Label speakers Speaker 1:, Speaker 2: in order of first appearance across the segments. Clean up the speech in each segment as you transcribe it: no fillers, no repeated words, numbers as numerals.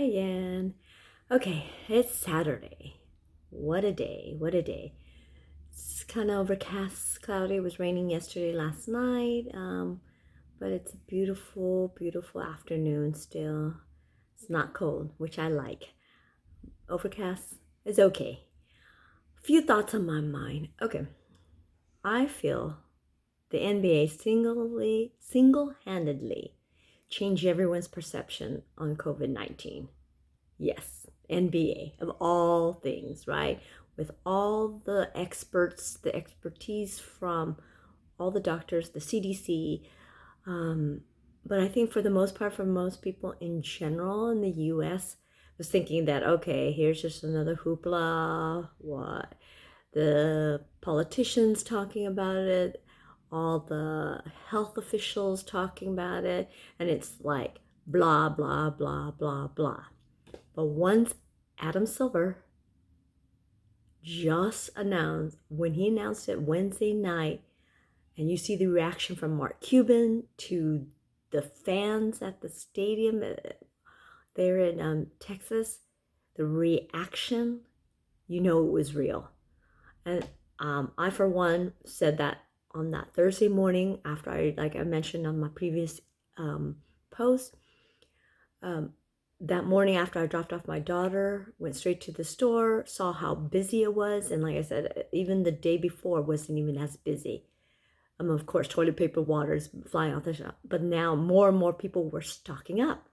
Speaker 1: Diane. Okay, it's Saturday. What a day, what a day. It's kind of overcast, cloudy. It was raining yesterday, last night, but it's a beautiful, beautiful afternoon still. It's not cold, which I like. Overcast is okay. A few thoughts on my mind. Okay, I feel the NBA single-handedly changed everyone's perception on COVID-19. Yes, NBA of all things, right? With all the experts, the expertise from all the doctors, the CDC. But I think for the most part, for most people in general in the US, was thinking that, okay, here's just another hoopla. What? The politicians talking about it, all the health officials talking about it, and it's like blah, blah, blah, blah, blah. But once Adam Silver just announced, when he announced it Wednesday night, and you see the reaction from Mark Cuban to the fans at the stadium there in Texas, the reaction, you know it was real. And I, for one, said that on that Thursday morning after like I mentioned on my previous post, that morning after I dropped off my daughter, went straight to the store, saw how busy it was. And like I said, even the day before wasn't even as busy. Of course, toilet paper, water is flying off the shelf. But now more and more people were stocking up.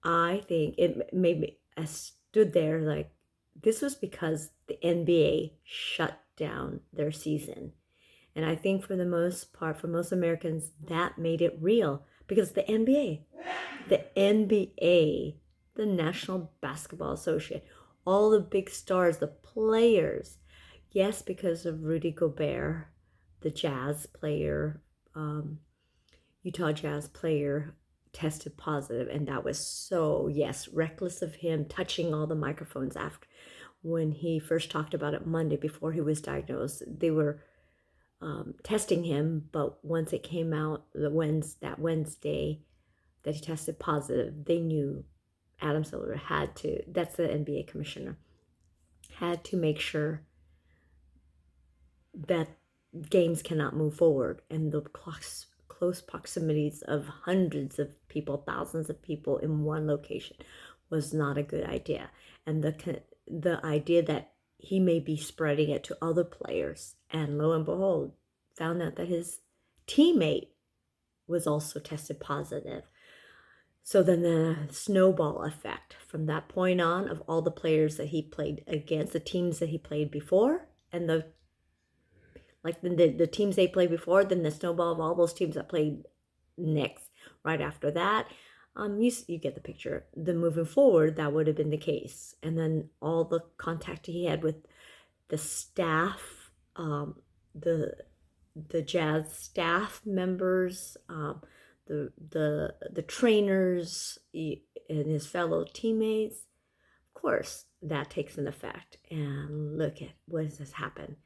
Speaker 1: I think it made me, I stood there like, this was because the NBA shut down their season. And I think for the most part, for most Americans, that made it real because the NBA, the National Basketball Association, all the big stars, the players, yes, because of Rudy Gobert, the Jazz player, Utah Jazz player, tested positive, and that was so, yes, reckless of him touching all the microphones after when he first talked about it Monday before he was diagnosed. They were testing him, but once it came out that Wednesday that he tested positive, they knew Adam Silver had to, that's the NBA commissioner, had to make sure that games cannot move forward, and the close proximities of hundreds of people, thousands of people in one location was not a good idea. And the idea that he may be spreading it to other players, and lo and behold, found out that his teammate was also tested positive. So then the snowball effect from that point on of all the players that he played against, the teams that he played before, and the teams they played before, then the snowball of all those teams that played next, right after that. You get the picture. Then moving forward, that would have been the case. And then all the contact he had with the staff, the Jazz staff members, the trainers, and his fellow teammates. Of course, that takes an effect. And look at what has happened.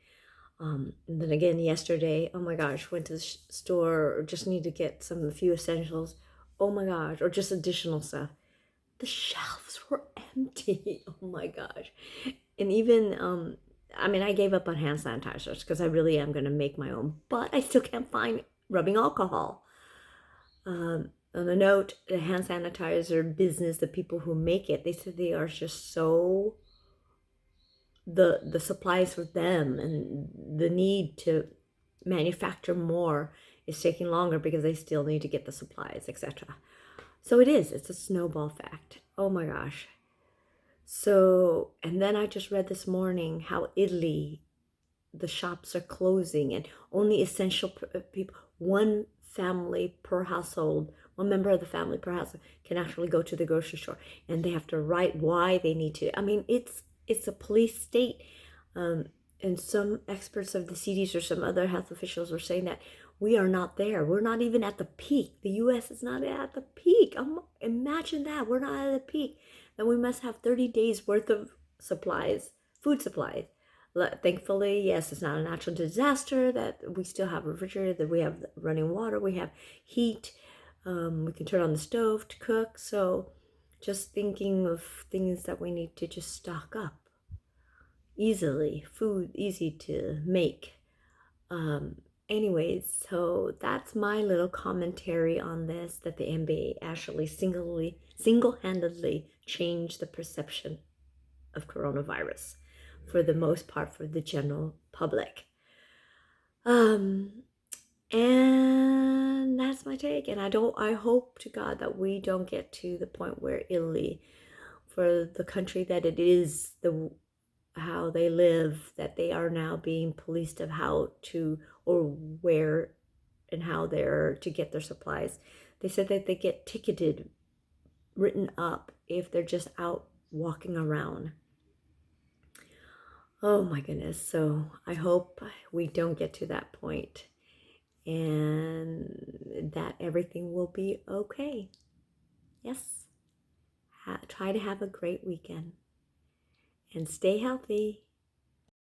Speaker 1: And then again yesterday, oh my gosh, went to the store, just need to get a few essentials. Oh my gosh, or just additional stuff. The shelves were empty. Oh my gosh. And even, I gave up on hand sanitizers because I really am going to make my own, but I still can't find rubbing alcohol. On a note, the hand sanitizer business, the people who make it, they said they are just so, the supplies for them and the need to manufacture more is taking longer because they still need to get the supplies, etc. So it's a snowball effect. Oh my gosh. So, and then I just read this morning how Italy, the shops are closing and only essential people, one family per household, one member of the family per household can actually go to the grocery store, and they have to write why they need to. It's a police state. And some experts of the CDs or some other health officials were saying that we are not there. We're not even at the peak. The U.S. is not at the peak. Imagine that. We're not at the peak. And we must have 30 days worth of supplies, food supplies. Thankfully, yes, it's not a natural disaster, that we still have a refrigerator, that we have running water, we have heat. We can turn on the stove to cook. So just thinking of things that we need to just stock up easily, food easy to make. Anyways, so that's my little commentary on this, that the NBA actually single-handedly changed the perception of coronavirus for the most part for the general public. And that's my take. And I hope to God that we don't get to the point where Italy, for the country that it is, how they live, that they are now being policed of how to, or where and how they're to get their supplies. They said that they get ticketed, written up, if they're just out walking around. Oh my goodness. So I hope we don't get to that point and that everything will be okay. Yes. Try to have a great weekend and stay healthy.